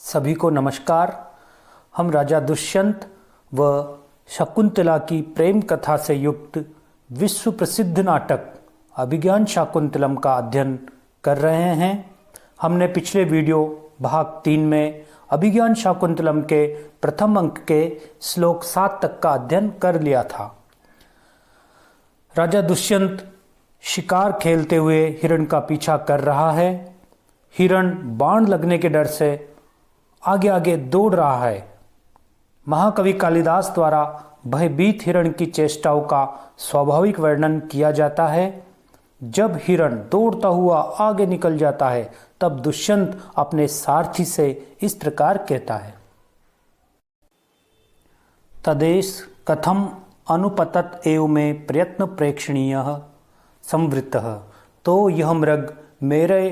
सभी को नमस्कार। हम राजा दुष्यंत व शकुंतला की प्रेम कथा से युक्त विश्व प्रसिद्ध नाटक अभिज्ञान शाकुंतलम का अध्ययन कर रहे हैं। हमने पिछले वीडियो भाग 3 में अभिज्ञान शाकुंतलम के प्रथम अंक के श्लोक 7 तक का अध्ययन कर लिया था। राजा दुष्यंत शिकार खेलते हुए हिरण का पीछा कर रहा है। हिरण बाण लगने के डर से आगे आगे दौड़ रहा है। महाकवि कालिदास द्वारा भयभीत हिरण की चेष्टाओं का स्वाभाविक वर्णन किया जाता है। जब हिरण दौड़ता हुआ आगे निकल जाता है तब दुष्यंत अपने सारथी से इस प्रकार कहता है, तदेश कथम अनुपतत एव में प्रयत्न प्रेक्षणीय संवृत्तः। तो यह मृग मेरे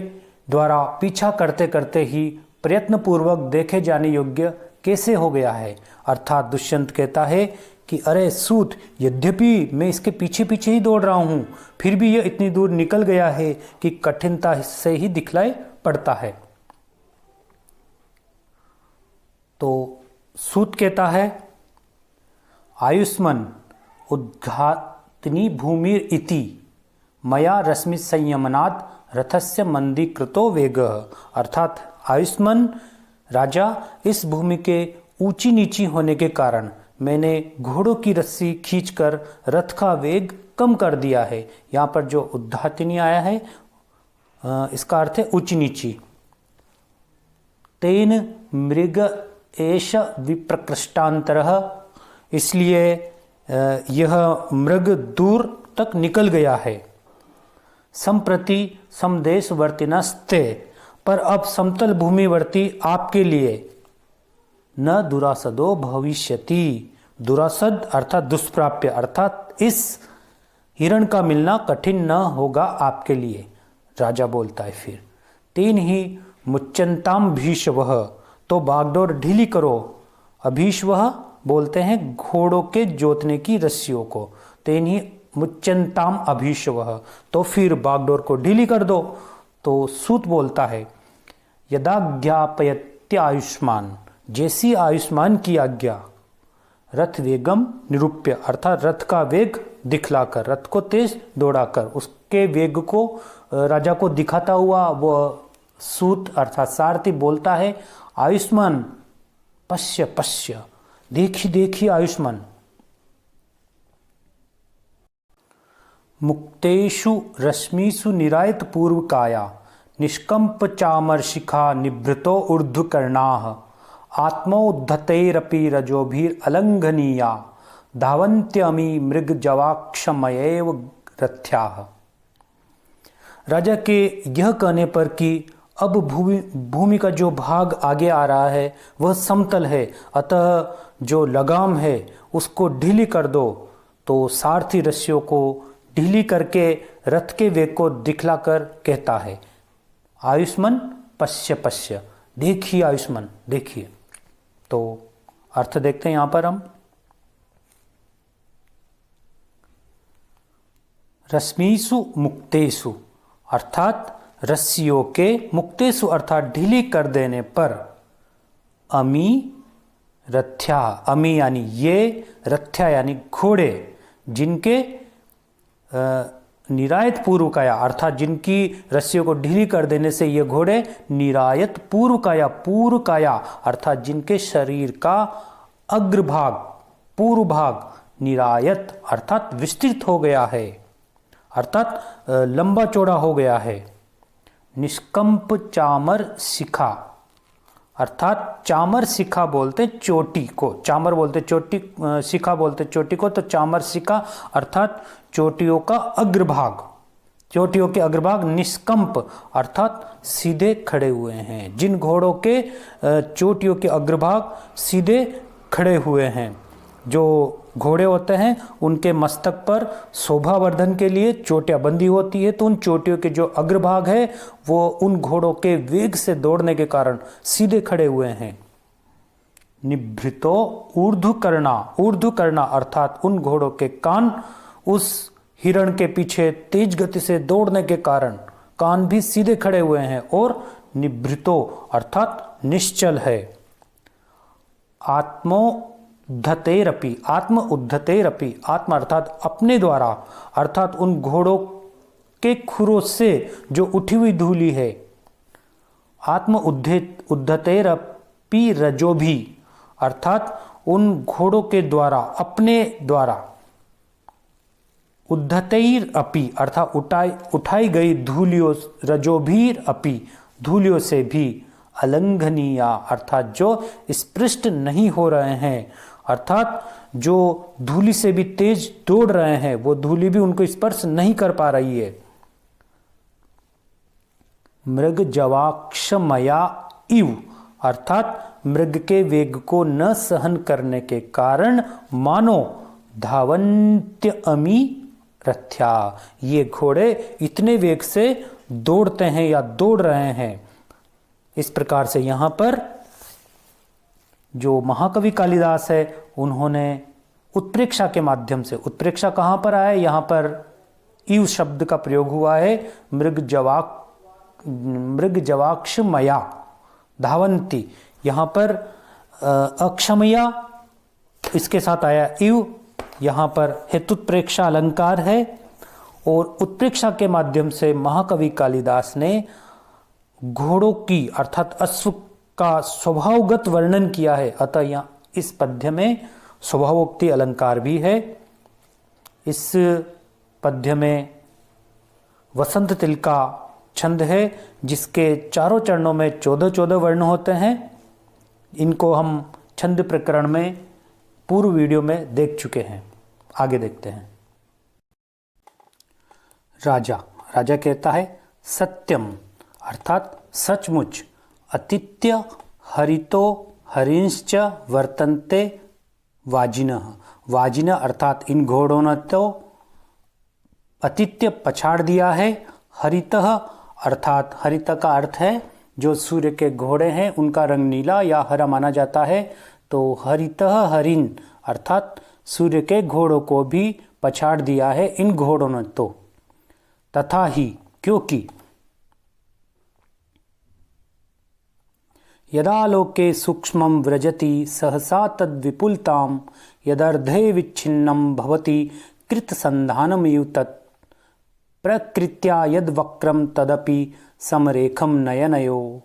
द्वारा पीछा करते करते ही प्रयत्नपूर्वक देखे जाने योग्य कैसे हो गया है। अर्थात दुष्यंत कहता है कि अरे सूत, यद्यपि मैं इसके पीछे पीछे ही दौड़ रहा हूँ, फिर भी यह इतनी दूर निकल गया है कि कठिनता से ही दिखलाई पड़ता है। तो सूत कहता है, आयुष्मन उद्घातनी भूमिर इति मया रश्मि संयमनात् रथस्य मंदीकृतो वेगः। अर्थात आयुष्मान राजा, इस भूमि के ऊंची नीची होने के कारण मैंने घोड़ों की रस्सी खींचकर रथ का वेग कम कर दिया है। यहाँ पर जो उद्धातिनी आया है इसका अर्थ है ऊंची नीची। तेन मृग एष विप्रकृष्टांतरः, इसलिए यह मृग दूर तक निकल गया है। संप्रति समदेशवर्तिनस्ते, पर अब समतल भूमिवर्ती आपके लिए न दुरासदो भविष्यति। दुरासद अर्थात दुष्प्राप्य, अर्थात इस हिरण का मिलना कठिन न होगा आपके लिए। राजा बोलता है फिर, तीन ही मुच्चंताम भीषवः, तो बागडोर ढीली करो। अभीष्वः बोलते हैं घोड़ों के जोतने की रस्सियों को। तीन ही मुच्चंताम अभीष्वः, तो फिर बागडोर को ढीली कर दो। तो सूत बोलता है, यदाज्ञापयत्य आयुष्मान, जैसी आयुष्मान की आज्ञा, रथ वेगम निरूप्य, अर्थात रथ का वेग दिखलाकर, रथ को तेज दौड़ाकर उसके वेग को राजा को दिखाता हुआ वो सूत अर्थात सारथी बोलता है, आयुष्मान पश्य पश्य, देखी देखी आयुष्मान। मुक्तेषु रश्मिषु निरायत पूर्व काया निष्कंप चामर शिखा निभृतो ऊर्ध्वकर्णाः आत्मोद्धतैरपि रजोभिर अलंघनीया धावन्त्यमी मृग जवाक्षमयैव रथ्याः। राजा के यह कहने पर कि अब भूमि का जो भाग आगे आ रहा है वह समतल है, अतः जो लगाम है उसको ढीली कर दो। तो सारथी रस्सियों को ढीली करके रथ के वेग को दिखलाकर कहता है, आयुष्मान पश्य पश्य, देखिए आयुष्मान देखिए। तो अर्थ देखते हैं यहां पर हम, रश्मिषु मुक्तेषु, अर्थात रस्सियों के, मुक्तेषु अर्थात ढीली कर देने पर, अमी रथ्या, अमी यानी ये, रथ्या यानी घोड़े, जिनके निरायत पूर्व काया, अर्थात जिनकी रस्सियों को ढीली कर देने से ये घोड़े निरायत पूर्व काया, पूर्व काया अर्थात जिनके शरीर का अग्रभाग, पूर्व भाग, निरायत अर्थात विस्तृत हो गया है, अर्थात लंबा चौड़ा हो गया है। निष्कंप चामर शिखा, अर्थात चामर शिखा बोलते चोटी को, चामर बोलते चोटी, शिखा बोलते चोटी को, तो चामर शिखा अर्थात चोटियों का अग्रभाग, चोटियों के अग्रभाग, निष्कंप अर्थात सीधे खड़े हुए हैं। जिन घोड़ों के चोटियों के अग्रभाग सीधे खड़े हुए हैं, जो घोड़े होते हैं उनके मस्तक पर शोभावर्धन के लिए चोटियां बंधी होती है, तो उन चोटियों के जो अग्रभाग है वो उन घोड़ों के वेग से दौड़ने के कारण सीधे खड़े हुए हैं। निभृतो ऊर्ध्वकर्णा, ऊर्ध्वकर्णा अर्थात उन घोड़ों के कान उस हिरण के पीछे तेज गति से दौड़ने के कारण कान भी सीधे खड़े हुए हैं। और निभृतो अर्थात निश्चल है। आत्मोद्धतेरपि, आत्म उद्धतेरपि, आत्म अर्थात अपने द्वारा, अर्थात उन घोड़ों के खुरों से जो उठी हुई धूली है। आत्म उद्धतेरपि रजो भी, अर्थात उन घोड़ों के द्वारा, अपने द्वारा। उद्धतैर अपि अर्थात उठाई गई धूलियों, रजोभीर अपि धूलियों से भी, अलंघनीया अर्थात जो स्पृष्ट नहीं हो रहे हैं, अर्थात जो धूलि से भी तेज दौड़ रहे हैं, वो धूलि भी उनको स्पर्श नहीं कर पा रही है। मृग जवाक्षमया इव अर्थात मृग के वेग को न सहन करने के कारण मानो धावन्त्यअमी रथ्या, ये घोड़े इतने वेग से दौड़ते हैं या दौड़ रहे हैं। इस प्रकार से यहाँ पर जो महाकवि कालिदास है उन्होंने उत्प्रेक्षा के माध्यम से, उत्प्रेक्षा कहाँ पर आया, यहाँ पर इव शब्द का प्रयोग हुआ है। मृग जवाक्षमया धावंती, यहाँ पर अक्षमया इसके साथ आया इव, यहाँ पर हेतुत्प्रेक्षा अलंकार है और उत्प्रेक्षा के माध्यम से महाकवि कालिदास ने घोड़ों की अर्थात अश्व का स्वभावगत वर्णन किया है। अतः यहाँ इस पद्य में स्वभावोक्ति अलंकार भी है। इस पद्य में वसंत तिल का छंद है जिसके चारों चरणों में 14-14 वर्ण होते हैं। इनको हम छंद प्रकरण में पूर्व वीडियो में देख चुके हैं। आगे देखते हैं। राजा, राजा कहता है सत्यम अर्थात सचमुच, अतिथ्य हरितो हरिंश्च वर्तन्ते वाजिनः, वाजिनः अर्थात इन घोड़ों ने तो अतिथ्य पछाड़ दिया है। हरितः अर्थात हरित का अर्थ है जो सूर्य के घोड़े हैं उनका रंग नीला या हरा माना जाता है, तो हरितः हरिन अर्थात सूर्य के घोड़ों को भी पछाड़ दिया है इन घोड़ों ने तो। तथा ही क्योंकि यदा लोके सूक्ष्मं व्रजति सहसा तद्विपुलतां यदर्धे विच्छिन्नं भवति कृतसन्धानमिव तत् प्रकृत्या यद वक्रम तदपि समरेखम नयनयो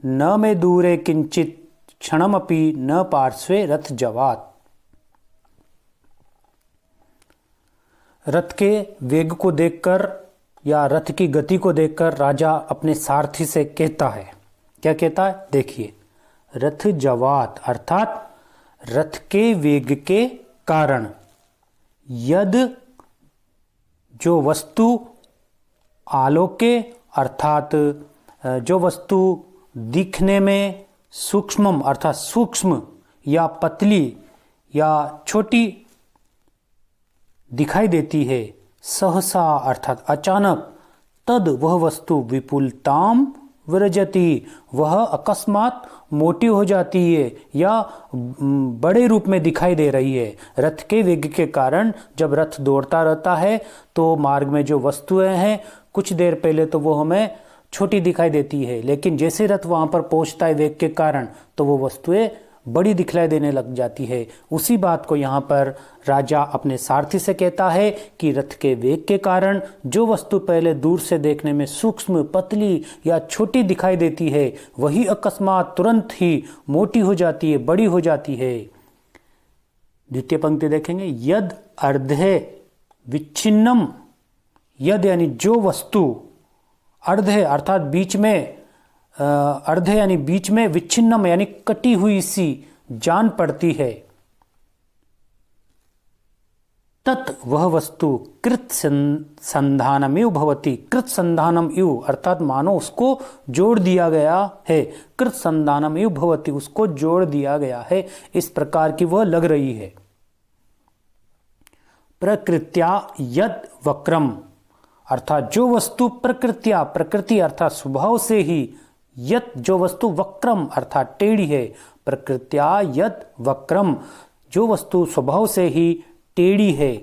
न मे दूरे किंचित क्षणमपि न पार्श्वे रथ जवात। रथ के वेग को देखकर या रथ की गति को देखकर राजा अपने सारथी से कहता है, क्या कहता है देखिए, रथ जवात अर्थात रथ के वेग के कारण, यद जो वस्तु आलोके अर्थात जो वस्तु दिखने में सूक्ष्मम अर्थात सूक्ष्म या पतली या छोटी दिखाई देती है, सहसा अर्थात अचानक, तद वह वस्तु विपुलताम व्रजति वह अकस्मात मोटी हो जाती है या बड़े रूप में दिखाई दे रही है। रथ के वेग के कारण जब रथ दौड़ता रहता है तो मार्ग में जो वस्तुएं हैं कुछ देर पहले तो वो हमें छोटी दिखाई देती है, लेकिन जैसे रथ वहां पर पहुंचता है वेग के कारण तो वो वस्तुएं बड़ी दिखलाई देने लग जाती है। उसी बात को यहाँ पर राजा अपने सारथी से कहता है कि रथ के वेग के कारण जो वस्तु पहले दूर से देखने में सूक्ष्म पतली या छोटी दिखाई देती है वही अकस्मात तुरंत ही मोटी हो जाती है, बड़ी हो जाती है। द्वितीय पंक्ति देखेंगे, यद अर्धे विच्छिन्नम, यद यानी जो वस्तु, अर्धे अर्थात बीच में, अर्धे यानी बीच में, विच्छिन्नम यानी कटी हुई सी जान पड़ती है, तत् वह वस्तु कृत संधानमिव भवति, कृत संधानम इव अर्थात मानो उसको जोड़ दिया गया है, कृत संधानम इव भवति उसको जोड़ दिया गया है, इस प्रकार की वह लग रही है। प्रकृत्या यद वक्रम अर्थात जो वस्तु प्रकृत्या, प्रकृति अर्थात स्वभाव से ही, यत जो वस्तु वक्रम अर्थात टेढ़ी है, प्रकृत्या यत वक्रम जो वस्तु स्वभाव से ही टेढ़ी है,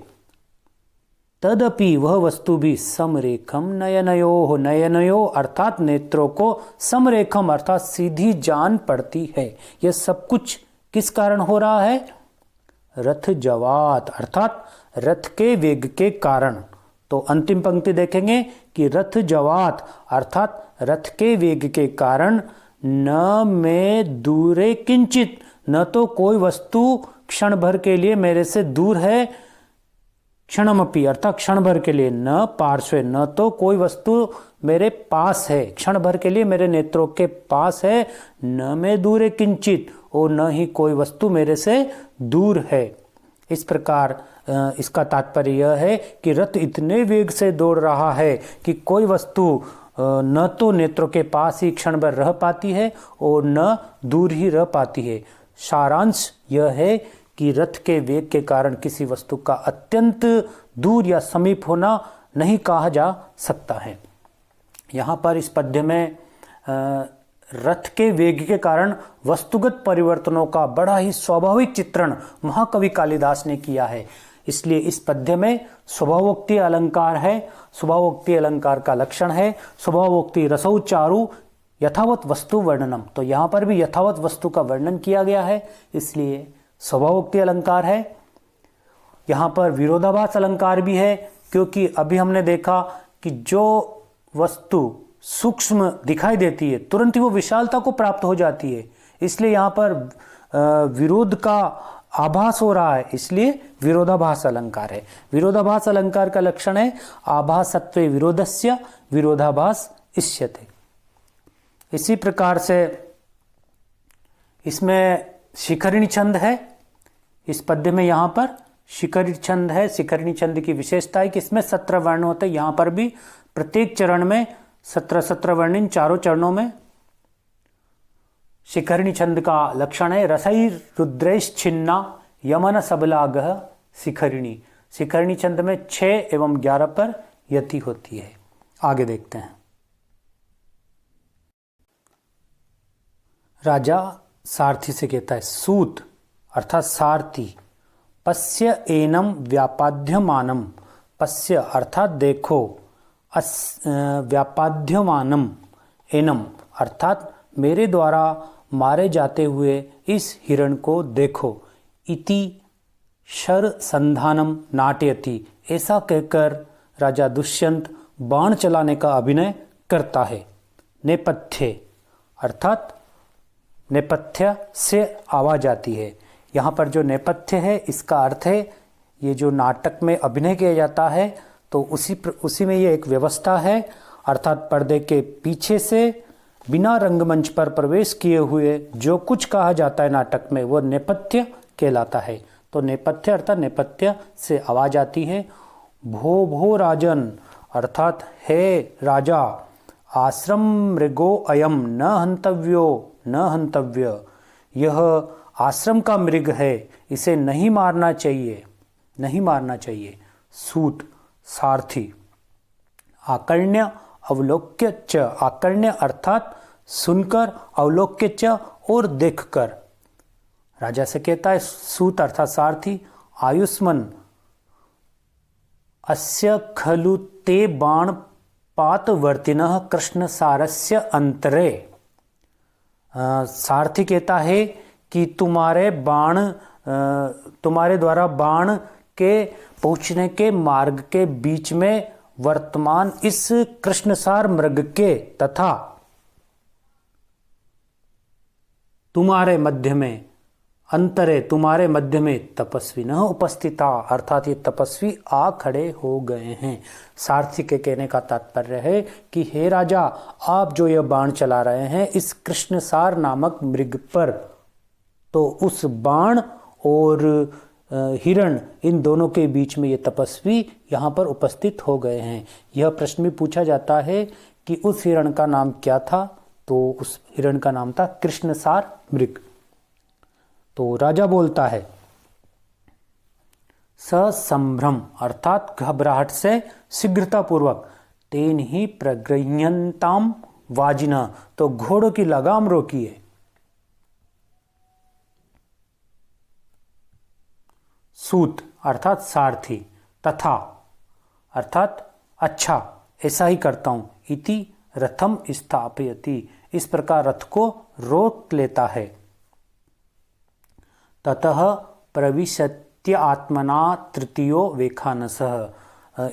तदपि वह वस्तु भी समरेखम नयनयो, नयनयो अर्थात नेत्रों को, समरेखम अर्थात सीधी जान पड़ती है। यह सब कुछ किस कारण हो रहा है? रथ जवात अर्थात रथ के वेग के कारण। तो अंतिम पंक्ति देखेंगे कि रथ जवात अर्थात रथ के वेग के कारण न मैं दूरे किंचित, न तो कोई वस्तु क्षण भर के लिए मेरे से दूर है, क्षणमपि अर्थात क्षण भर के लिए, न पार्श्वे न तो कोई वस्तु मेरे पास है, क्षण भर के लिए मेरे नेत्रों के पास है, न मैं दूरे किंचित और न ही कोई वस्तु मेरे से दूर है। इस प्रकार इसका तात्पर्य यह है कि रथ इतने वेग से दौड़ रहा है कि कोई वस्तु न तो नेत्रों के पास ही क्षण भर रह पाती है और न दूर ही रह पाती है। सारांश यह है कि रथ के वेग के कारण किसी वस्तु का अत्यंत दूर या समीप होना नहीं कहा जा सकता है। यहाँ पर इस पद्य में रथ के वेग के कारण वस्तुगत परिवर्तनों का बड़ा ही स्वाभाविक चित्रण महाकवि कालिदास ने किया है। इसलिए इस पद्य में स्वभावोक्ति अलंकार है। स्वभावोक्ति अलंकार का लक्षण है स्वभावोक्ति रसौ चारु यथावत वस्तु वर्णनम। तो यहाँ पर भी यथावत वस्तु का वर्णन किया गया है, इसलिए स्वभावोक्ति अलंकार है। यहाँ पर विरोधाभास अलंकार भी है, क्योंकि अभी हमने देखा कि जो वस्तु सूक्ष्म दिखाई देती है तुरंत ही वो विशालता को प्राप्त हो जाती है, इसलिए यहाँ पर विरोध का आभास हो रहा है, इसलिए विरोधाभास अलंकार है। विरोधाभास अलंकार का लक्षण है आभासत्वे विरोधस्य विरोधाभास इष्यते। इसी प्रकार से इसमें शिखरिणी छंद है। इस पद्य में यहाँ पर शिखरिणी छंद है। शिखरिणी छंद की विशेषता है कि इसमें 17 वर्ण होते हैं। यहाँ पर भी प्रत्येक चरण में 17 वर्ण, इन चारों चरणों में। शिखरिणी छंद का लक्षण है रसैर रुद्रैश् छिन्ना यमन सबलागह शिखरिणी। शिखरिणी छंद में 6 एवं 11 पर यति होती है। आगे देखते हैं। राजा सारथी से कहता है, सूत अर्थात सारथी, पश्य एनम व्यापाद्यमानम, पश्य अर्थात देखो, व्यापाद्यमानम एनम अर्थात मेरे द्वारा मारे जाते हुए इस हिरण को देखो, इति शर संधानम नाट्यति, ऐसा कहकर राजा दुष्यंत बाण चलाने का अभिनय करता है। नेपथ्य अर्थात नेपथ्य से आवाज आती है। यहाँ पर जो नेपथ्य है इसका अर्थ है ये जो नाटक में अभिनय किया जाता है तो उसी में ये एक व्यवस्था है, अर्थात पर्दे के पीछे से बिना रंगमंच पर प्रवेश किए हुए जो कुछ कहा जाता है नाटक में वो नेपथ्य कहलाता है। तो नेपथ्य अर्थात नेपथ्य से आवाज आती है। भो भो राजन अर्थात हे राजा, आश्रम मृगो अयम न हंतव्यो न हंतव्य, यह आश्रम का मृग है, इसे नहीं मारना चाहिए, नहीं मारना चाहिए। सूत सारथी, आकर्ण्य अवलोक्य च, आकर्ण्य अर्थात सुनकर, अवलोक्य च और देखकर। राजा से कहता है सूत अर्थात सारथी, आयुष्मन अस्य खलु ते बाण पातवर्तिनः कृष्ण सारस्य अंतरे। सारथी कहता है कि तुम्हारे द्वारा बाण के पहुंचने के मार्ग के बीच में वर्तमान इस कृष्णसार मृग के तथा तुम्हारे मध्य में, अंतरे तुम्हारे मध्य में तपस्वी न उपस्थिता, अर्थात ये तपस्वी आ खड़े हो गए हैं। सारथी के कहने का तात्पर्य है कि हे राजा, आप जो यह बाण चला रहे हैं इस कृष्णसार नामक मृग पर, तो उस बाण और हिरण इन दोनों के बीच में ये तपस्वी यहाँ पर उपस्थित हो गए हैं। यह प्रश्न भी पूछा जाता है कि उस हिरण का नाम क्या था, तो उस हिरण का नाम था कृष्णसार मृग। तो राजा बोलता है ससंभ्रम अर्थात घबराहट से, शीघ्रता पूर्वक, तेन ही प्रगृह्यन्ताम वाजिना, तो घोड़ों की लगाम रोकिए। सूत अर्थात सारथी, तथा अर्थात अच्छा, ऐसा ही करता हूँ। इति रथम स्थापयति, इस प्रकार रथ को रोक लेता है। ततः प्रविशत्य आत्मना तृतीयो वेखानसः,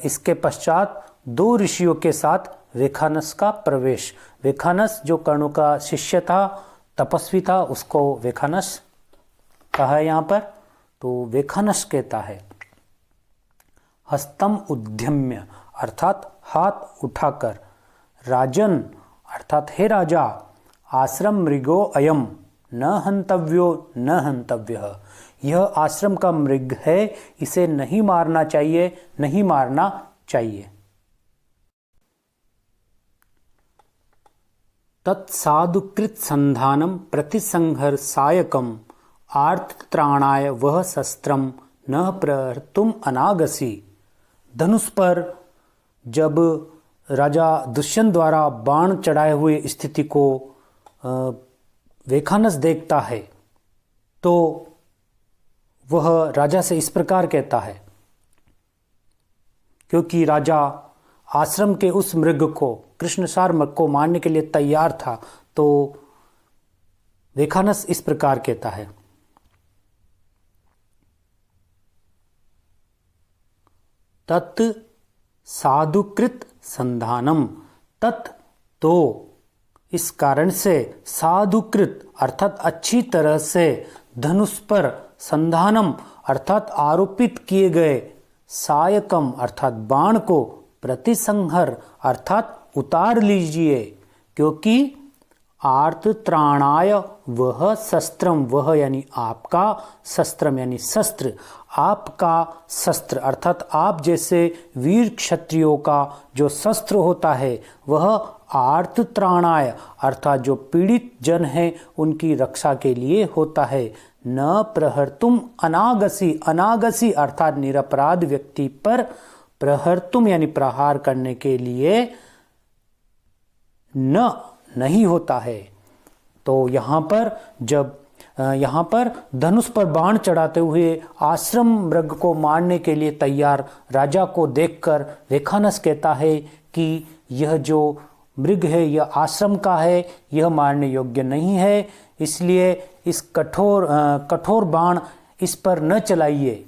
इसके पश्चात दो ऋषियों के साथ वेखानस का प्रवेश। वेखानस जो कर्ण का शिष्य था, तपस्वी था, उसको वेखानस कहा है यहाँ पर, तो वेखानस कहता है। हस्तम उद्यम्य, अर्थात हाथ उठाकर, राजन अर्थात हे राजा, आश्रम मृगो अयम न हंतव्यो न हंतव्यः, यह आश्रम का मृग है, इसे नहीं मारना चाहिए, नहीं मारना चाहिए। तत्साधुकृत संधानम प्रतिसंहर्षायकम आर्तत्राणाय वह शस्त्रम न प्रहर्तुम अनागसी, धनुष पर जब राजा दुष्यंत द्वारा बाण चढ़ाए हुए स्थिति को वेखानस देखता है तो वह राजा से इस प्रकार कहता है, क्योंकि राजा आश्रम के उस मृग को, कृष्णसार मृग को मारने के लिए तैयार था, तो वेखानस इस प्रकार कहता है। तत् साधुकृत संधानम, तत् तो इस कारण से, साधुकृत अर्थात अच्छी तरह से, धनुष पर, संधानम अर्थात आरोपित किए गए, सायकम अर्थात बाण को, प्रतिसंहर अर्थात उतार लीजिए, क्योंकि आर्तत्राणाय वह शस्त्रम, वह यानी आपका, शस्त्रम यानी शस्त्र, आपका शस्त्र अर्थात आप जैसे वीर क्षत्रियों का जो शस्त्र होता है वह आर्तत्राणाय अर्थात जो पीड़ित जन है उनकी रक्षा के लिए होता है। न प्रहर्तुम अनागसी, अनागसी अर्थात निरपराध व्यक्ति पर प्रहर्तुम यानी प्रहार करने के लिए नहीं होता है। तो यहाँ पर धनुष पर बाण चढ़ाते हुए आश्रम मृग को मारने के लिए तैयार राजा को देखकर वेखानस कहता है कि यह जो मृग है यह आश्रम का है, यह मारने योग्य नहीं है, इसलिए इस कठोर बाण इस पर न चलाइए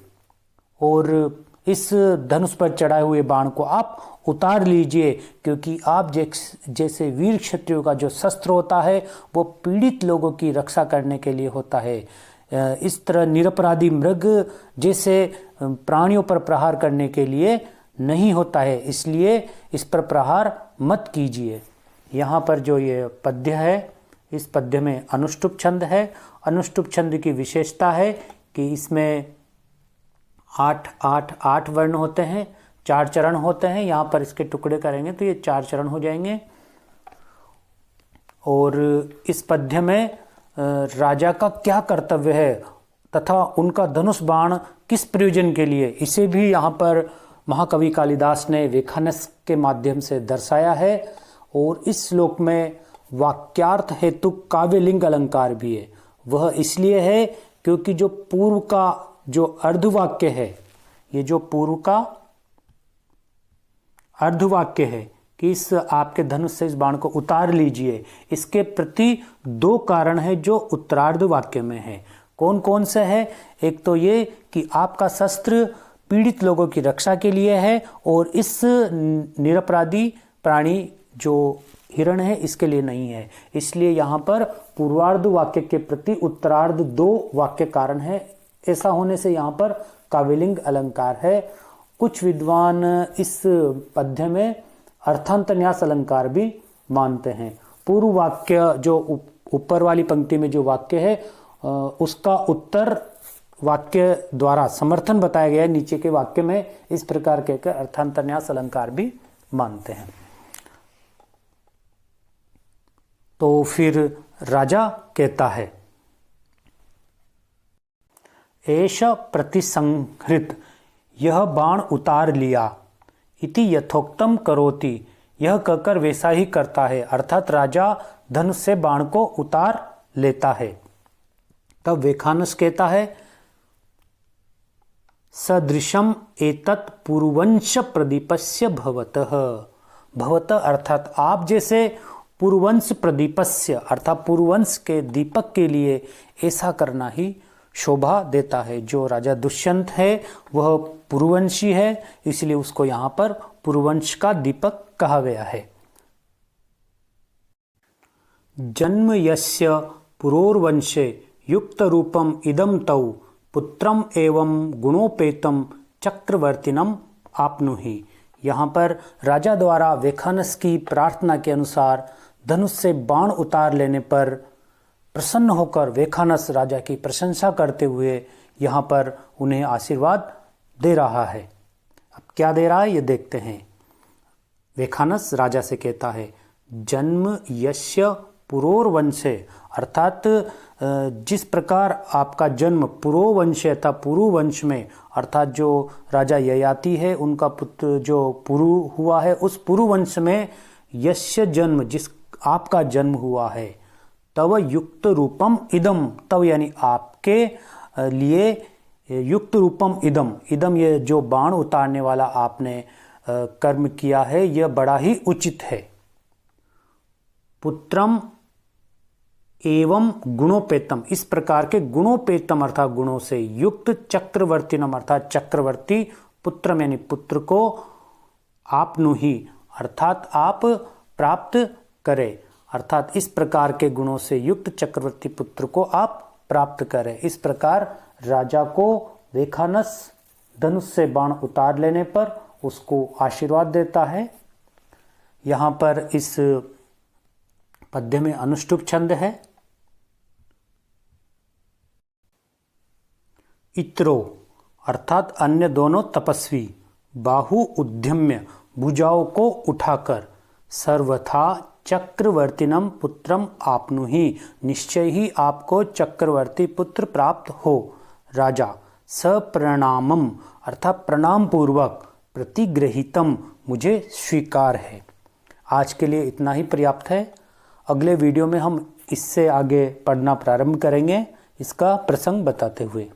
और इस धनुष पर चढ़ाए हुए बाण को आप उतार लीजिए, क्योंकि आप जैसे वीर क्षत्रियों का जो शस्त्र होता है वो पीड़ित लोगों की रक्षा करने के लिए होता है। इस तरह निरपराधी मृग जैसे प्राणियों पर प्रहार करने के लिए नहीं होता है, इसलिए इस पर प्रहार मत कीजिए। यहाँ पर जो ये पद्य है, इस पद्य में अनुष्टुप छंद है। अनुष्टुप छंद की विशेषता है कि इसमें 8 वर्ण होते हैं, 4 चरण होते हैं। यहाँ पर इसके टुकड़े करेंगे तो ये 4 चरण हो जाएंगे। और इस पद्य में राजा का क्या कर्तव्य है तथा उनका धनुष बाण किस प्रयोजन के लिए, इसे भी यहाँ पर महाकवि कालिदास ने वेखानस के माध्यम से दर्शाया है। और इस श्लोक में वाक्यार्थ हेतु काव्यलिंग अलंकार भी है। वह इसलिए है क्योंकि जो पूर्व का जो अर्धवाक्य है, ये जो पूर्व का अर्धवाक्य है कि इस आपके धनुष से इस बाण को उतार लीजिए, इसके प्रति 2 कारण है जो उत्तरार्ध वाक्य में है। कौन कौन से है? एक तो ये कि आपका शस्त्र पीड़ित लोगों की रक्षा के लिए है और इस निरपराधी प्राणी जो हिरण है इसके लिए नहीं है। इसलिए यहाँ पर पूर्वार्ध वाक्य के प्रति उत्तरार्ध 2 वाक्य कारण है। ऐसा होने से यहाँ पर काव्यलिंग अलंकार है। कुछ विद्वान इस पद्य में अर्थांतन्यास अलंकार भी मानते हैं। पूर्व वाक्य जो ऊपर वाली पंक्ति में जो वाक्य है उसका उत्तर वाक्य द्वारा समर्थन बताया गया है नीचे के वाक्य में, इस प्रकार कहकर अर्थांतन्यास अलंकार भी मानते हैं। तो फिर राजा कहता है, एष प्रतिसंहृत, यह बाण उतार लिया, इति यथोक्तम करोति, यह कहकर वैसा ही करता है, अर्थात राजा धनुष से बाण को उतार लेता है। तब वेखानस कहता है, सदृशम एतत् पूर्ववंश प्रदीपस्य भवतः। भवतः अर्थात आप जैसे पूर्ववंश प्रदीपस्य अर्थात पूर्ववंश के दीपक के लिए ऐसा करना ही शोभा देता है। जो राजा दुष्यंत है वह पूर्ववंशी है, इसलिए उसको यहाँ पर पूर्ववंश का दीपक कहा गया है। जन्म यस्य पुरोर्वंशे युक्त रूपम इदम तौ पुत्रम एवं गुणोपेतम चक्रवर्तिनम आपनुहि। यहाँ पर राजा द्वारा वेखानस की प्रार्थना के अनुसार धनुष से बाण उतार लेने पर प्रसन्न होकर वेखानस राजा की प्रशंसा करते हुए यहाँ पर उन्हें आशीर्वाद दे रहा है। अब क्या दे रहा है ये देखते हैं। वेखानस राजा से कहता है जन्म यस्य पुरोर्वंशे अर्थात जिस प्रकार आपका जन्म पुरोवंशे था पुरुवंश में अर्थात जो राजा ययाति है उनका पुत्र जो पुरु हुआ है उस पुरुवंश में यस्य जन्म जिस आपका जन्म हुआ है तव युक्त रूपम इदम तव यानी आपके लिए युक्त रूपम इदम इदम ये जो बाण उतारने वाला आपने कर्म किया है यह बड़ा ही उचित है। पुत्रम एवं गुणोपेतम इस प्रकार के गुणोपेतम अर्थात गुणों से युक्त चक्रवर्तीनम अर्थात चक्रवर्ती पुत्रम यानी पुत्र को आपनुहि अर्थात आप प्राप्त करें अर्थात इस प्रकार के गुणों से युक्त चक्रवर्ती पुत्र को आप प्राप्त करें। इस प्रकार राजा को वेखानस धनुष से बाण उतार लेने पर उसको आशीर्वाद देता है। यहाँ पर इस पद्य में अनुष्टुप छंद है। इत्रो अर्थात अन्य दोनों तपस्वी बाहु उद्यम्य भुजाओं को उठाकर सर्वथा चक्रवर्तिनम पुत्रम आपनुहि निश्चय ही आपको चक्रवर्ती पुत्र प्राप्त हो। राजा सप्रणामम अर्थात प्रणाम पूर्वक प्रतिगृहीतम मुझे स्वीकार है। आज के लिए इतना ही पर्याप्त है। अगले वीडियो में हम इससे आगे पढ़ना प्रारंभ करेंगे इसका प्रसंग बताते हुए।